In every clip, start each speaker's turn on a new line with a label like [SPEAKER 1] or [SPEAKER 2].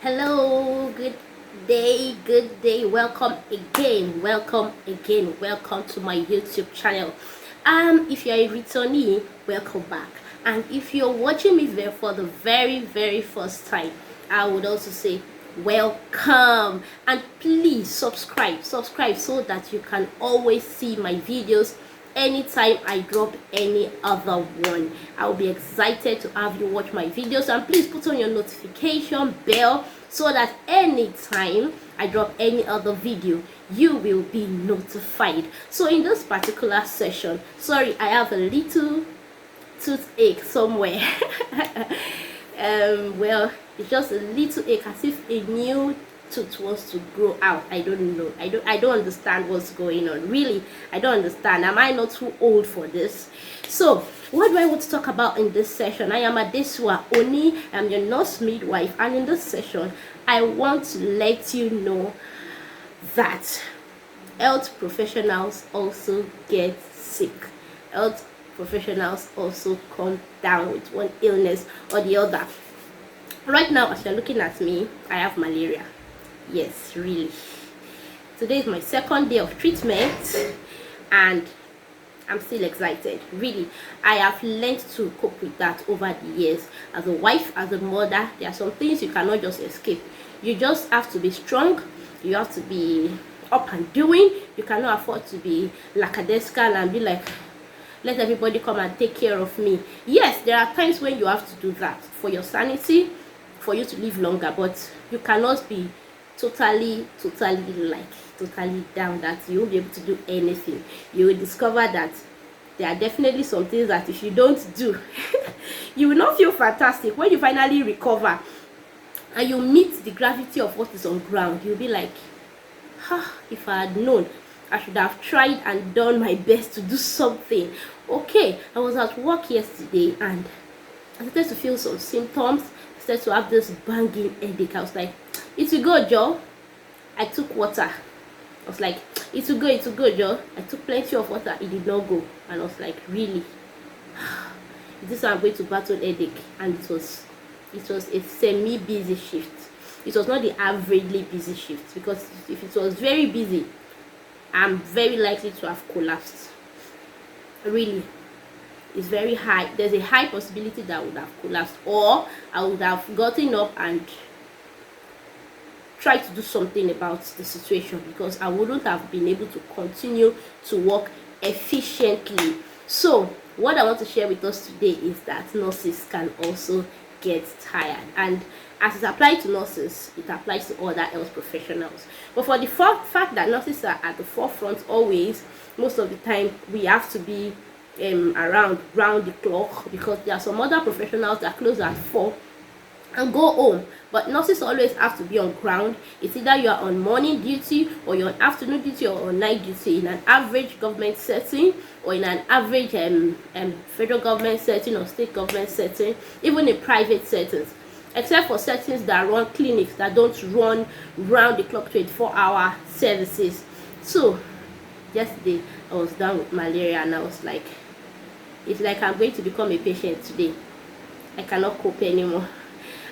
[SPEAKER 1] Hello, good day. Welcome again, welcome to my YouTube channel. If you're a returnee, welcome back. And if you're watching me there for the very first time, I would also say welcome. And please subscribe so that you can always see my videos anytime I drop any other one. I'll be excited to have you watch my videos, and please put on your notification bell so that anytime I drop any other video, you will be notified. So in this particular session, sorry, I have a little toothache somewhere. Well, it's just a little ache, as if a new tooth wants to grow out. I don't know. I don't understand what's going on. Really, I don't understand. Am I not too old for this? So what do I want to talk about in this session? I am Adesua Oni. I'm your nurse midwife, and in this session I want to let you know that health professionals also get sick. Health professionals also come down with one illness or the other. Right now, as you're looking at me, I have malaria. Yes, really. Today is my second day of treatment, and I'm still excited. Really, I have learned to cope with that over the years. As a wife, as a mother, there are some things you cannot just escape. You just have to be strong. You have to be up and doing. You cannot afford to be lackadaisical and be like, let everybody come and take care of me. Yes, there are times when you have to do that for your sanity, for you to live longer, but you cannot be totally down that you won't be able to do anything. You will discover that there are definitely some things that if you don't do, you will not feel fantastic. When you finally recover and you meet the gravity of what is on ground, you'll be like, if I had known, I should have tried and done my best to do something. Okay, I was at work yesterday and I started to feel some symptoms. I started to have this banging headache. I was like, it will go, Joe. I took water. I was like, it will go, Joe. I took plenty of water. It did not go. And I was like, really? This is how I'm going to battle headache. And it was a semi-busy shift. It was not the averagely busy shift, because if it was very busy, I'm very likely to have collapsed. Really, it's very high. There's a high possibility that I would have collapsed, or I would have gotten up and tried to do something about the situation, because I wouldn't have been able to continue to work efficiently. So what I want to share with us today is that nurses can also get tired, and as it applies to nurses, it applies to other health professionals. But for the fact that nurses are at the forefront always, most of the time we have to be round the clock, because there are some other professionals that close at 4 and go home, but nurses always have to be on ground. It's either you are on morning duty, or you're on afternoon duty, or on night duty, in an average government setting, or in an average federal government setting or state government setting, even in private settings, except for settings that run clinics that don't run round the clock 24-hour services. So yesterday I was down with malaria, and I was like, it's like I'm going to become a patient today. I cannot cope anymore.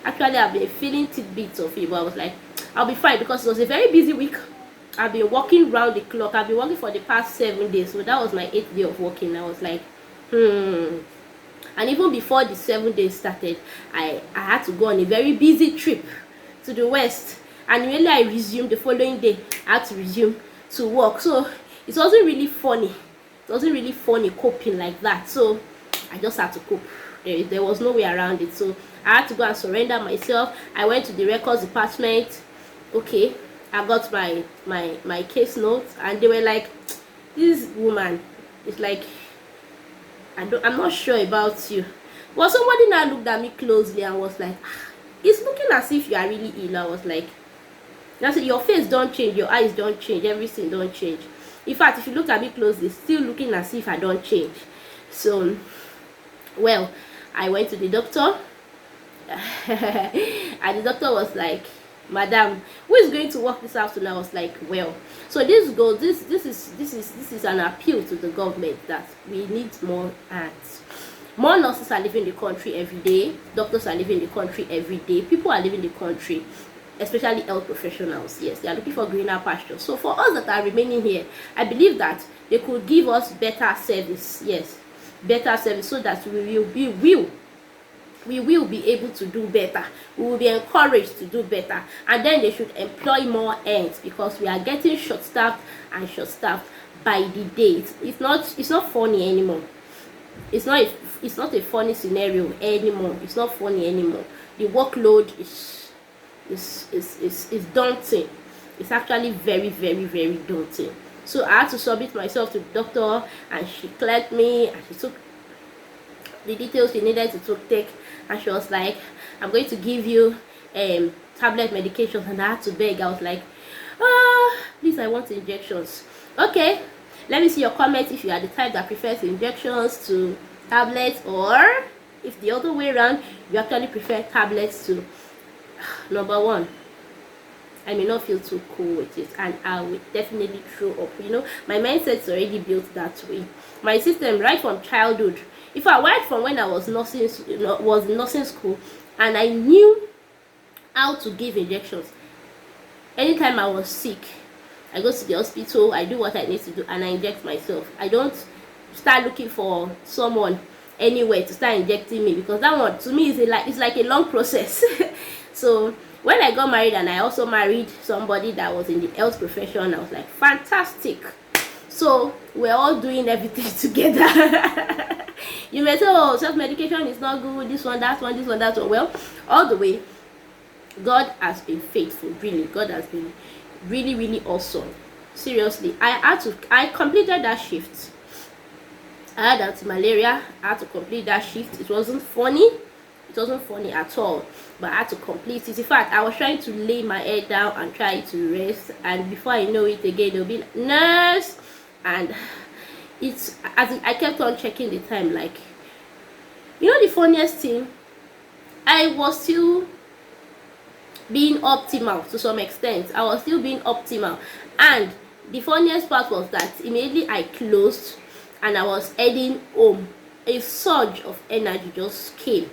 [SPEAKER 1] Actually, I've been feeling tidbits of it, but I was like, I'll be fine, because it was a very busy week. I've been working round the clock. I've been working for the past 7 days, so that was my 8th day of working. I was like, And even before the 7 days started, I had to go on a very busy trip to the west, and immediately I resumed the following day, I had to resume to work. So it wasn't really funny coping like that. So I just had to cope. There was no way around it. So I had to go and surrender myself. I went to the records department. Okay, I got my case notes, and they were like, this woman is like, I'm not sure about you. But somebody now looked at me closely and was like, it's looking as if you are really ill. I was like, I said, your face don't change, your eyes don't change, everything don't change. In fact, if you look at me closely, it's still looking as if I don't change. So, well, I went to the doctor, and the doctor was like, madam, who is going to work this afternoon? I was like, well, so this is an appeal to the government that we need more hands. More nurses are leaving the country every day, doctors are leaving the country every day, people are leaving the country, especially health professionals. Yes, they are looking for greener pastures. So for us that are remaining here, I believe that they could give us better service. Yes, better service, so that we will be able to do better. We will be encouraged to do better, and then they should employ more hands, because we are getting short-staffed and short-staffed by the day. It's not funny anymore. It's not a funny scenario anymore. It's not funny anymore. The workload is daunting. It's actually very, very, very daunting. So I had to submit myself to the doctor, and she cleared me, and she took the details she needed to take, and she was like, I'm going to give you tablet medication. And I had to beg. I was like, please, I want injections. Okay, let me see your comment if you are the type that prefers injections to tablets, or if the other way around, you actually prefer tablets to. Number one, I may not feel too cool with it, and I will definitely throw up. My mindset's already built that way. My system, right from childhood, if I went from when I was in nursing school, and I knew how to give injections. Anytime I was sick, I go to the hospital, I do what I need to do, and I inject myself. I don't start looking for someone anywhere to start injecting me, because that one to me it's like a long process. So when I got married, and I also married somebody that was in the health profession, I was like, fantastic. So we're all doing everything together. You may say, oh, self-medication is not good, this one, that one, this one, that one. Well, all the way, God has been faithful. Really, God has been really, really awesome. Seriously, I completed that shift. I had anti-malaria. I had to complete that shift. It wasn't funny at all, but I had to complete it. In fact, I was trying to lay my head down and try to rest, and before I know it, again there'll be like, nurse, and it's as I kept on checking the time. Like, the funniest thing, I was still being optimal to some extent. I was still being optimal, and the funniest part was that immediately I closed and I was heading home, a surge of energy just came,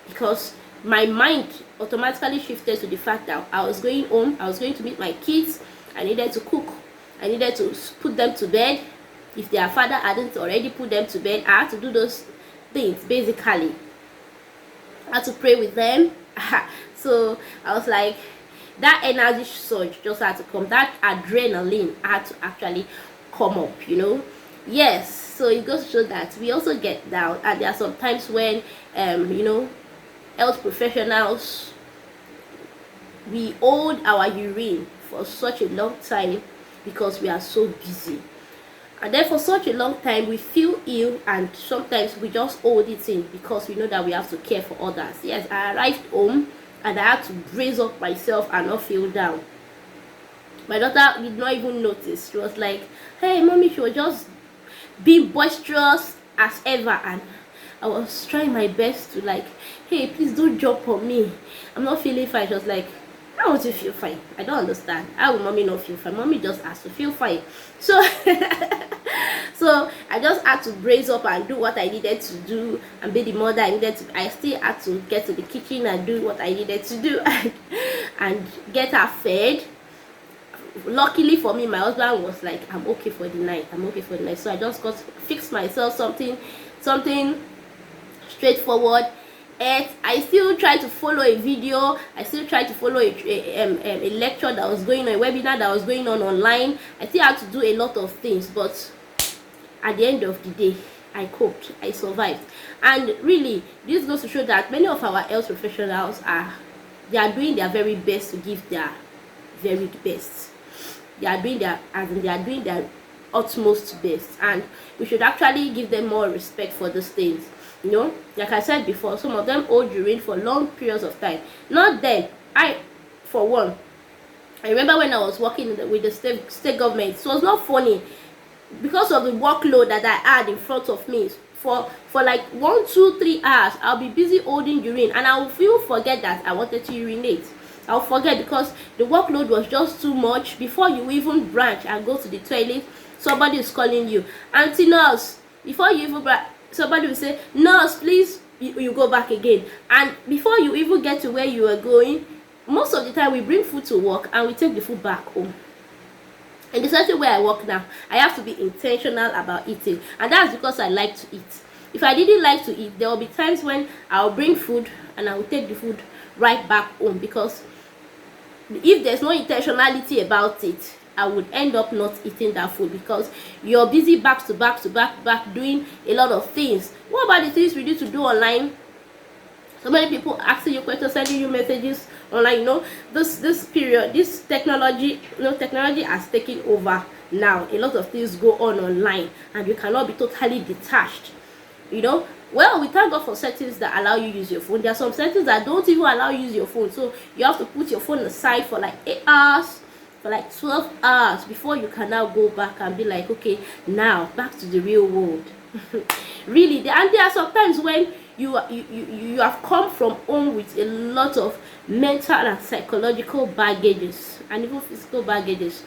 [SPEAKER 1] because my mind automatically shifted to the fact that I was going home, I was going to meet my kids, I needed to cook, I needed to put them to bed. If their father hadn't already put them to bed, I had to do those things. Basically, I had to pray with them. So I was like, that energy surge just had to come, that adrenaline had to actually come up. Yes. So it goes to show that we also get down, and there are some times when health professionals, we hold our urine for such a long time because we are so busy, and then for such a long time we feel ill, and sometimes we just hold it in because we know that we have to care for others. Yes, I arrived home and I had to brace up myself and not feel down. My daughter did not even notice. She was like, hey mommy, she was just being boisterous as ever, and I was trying my best to like, hey, please don't jump on me, I'm not feeling fine. She was like, how want you feel fine? I don't understand. How will mommy not feel fine? Mommy just has to feel fine. So so I just had to brace up and do what I needed to do, and be the mother I needed to. I still had to get to the kitchen and do what I needed to do, and get her fed. Luckily for me, my husband was like, I'm okay for the night, so I just got to fix myself something straightforward. And I still try to follow a video, I still try to follow a lecture that was going on, a webinar that was going on online. I still had to do a lot of things, but at the end of the day, I coped, I survived. And really, this goes to show that many of our health professionals are doing their very best to give their very best. They are doing their utmost best, and we should actually give them more respect for these things. Like I said before, some of them hold urine for long periods of time. Not them. For one, I remember when I was working with the state government, it was not funny because of the workload that I had in front of me. For like 1, 2, 3 hours, I'll be busy holding urine, and I will forget that I wanted to urinate. I'll forget because the workload was just too much. Before you even branch and go to the toilet, somebody is calling you, auntie nurse. Before you even somebody will say, nurse, please, you go back again. And before you even get to where you are going, most of the time we bring food to work and we take the food back home. In the certain way I work now, I have to be intentional about eating, and that's because I like to eat. If I didn't like to eat, there will be times when I'll bring food and I will take the food right back home, because if there's no intentionality about it, I would end up not eating that food, because you're busy back to back to back doing a lot of things. What about the things we need to do online? So many people asking you questions, sending you messages online. You know, this period, this technology, technology has taken over now. A lot of things go on online, and you cannot be totally detached. You know, well, we thank God for settings that allow you to use your phone. There are some settings that don't even allow you to use your phone, so you have to put your phone aside for like 8 hours, for like 12 hours before you can now go back and be like, okay, now back to the real world. Really, and there are sometimes when you have come from home with a lot of mental and psychological baggages, and even physical baggages,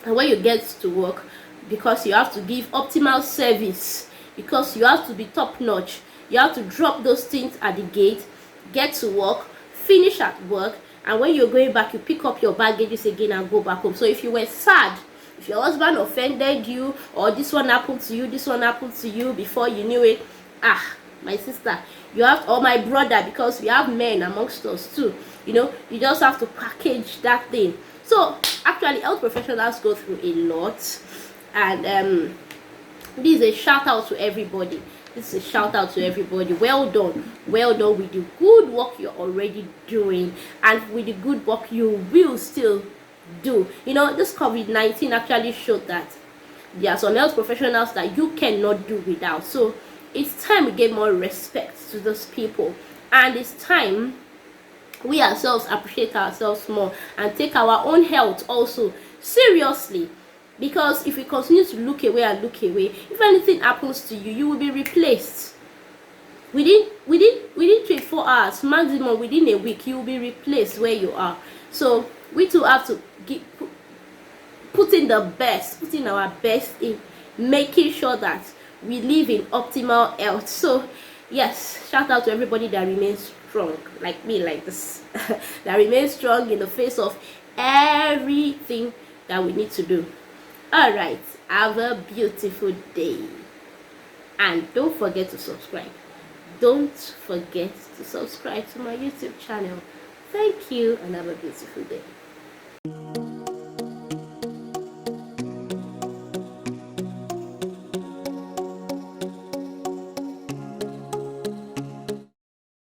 [SPEAKER 1] and when you get to work, because you have to give optimal service, because you have to be top notch, you have to drop those things at the gate, get to work, finish at work, and when you're going back, you pick up your baggages again and go back home. So if you were sad, if your husband offended you, or this one happened to you, this one happened to you, before you knew it, my sister, you have, or my brother, because we have men amongst us too, you know, you just have to package that thing. So actually, health professionals go through a lot, and this is a shout out to everybody. This is a shout out to everybody. Well done with the good work you're already doing, and with the good work you will still do. You know, this COVID-19 actually showed that there are some health professionals that you cannot do without. So it's time we give more respect to those people, and it's time we ourselves appreciate ourselves more and take our own health also seriously. Because if we continue to look away and look away, if anything happens to you, you will be replaced within 24 hours, maximum within a week. You will be replaced where you are. So we too have to put in our best in making sure that we live in optimal health. So yes, shout out to everybody that remains strong, like me, like this, that remains strong in the face of everything that we need to do. All right, have a beautiful day, and don't forget to subscribe. Don't forget to subscribe to my YouTube channel. Thank you, and have a beautiful day.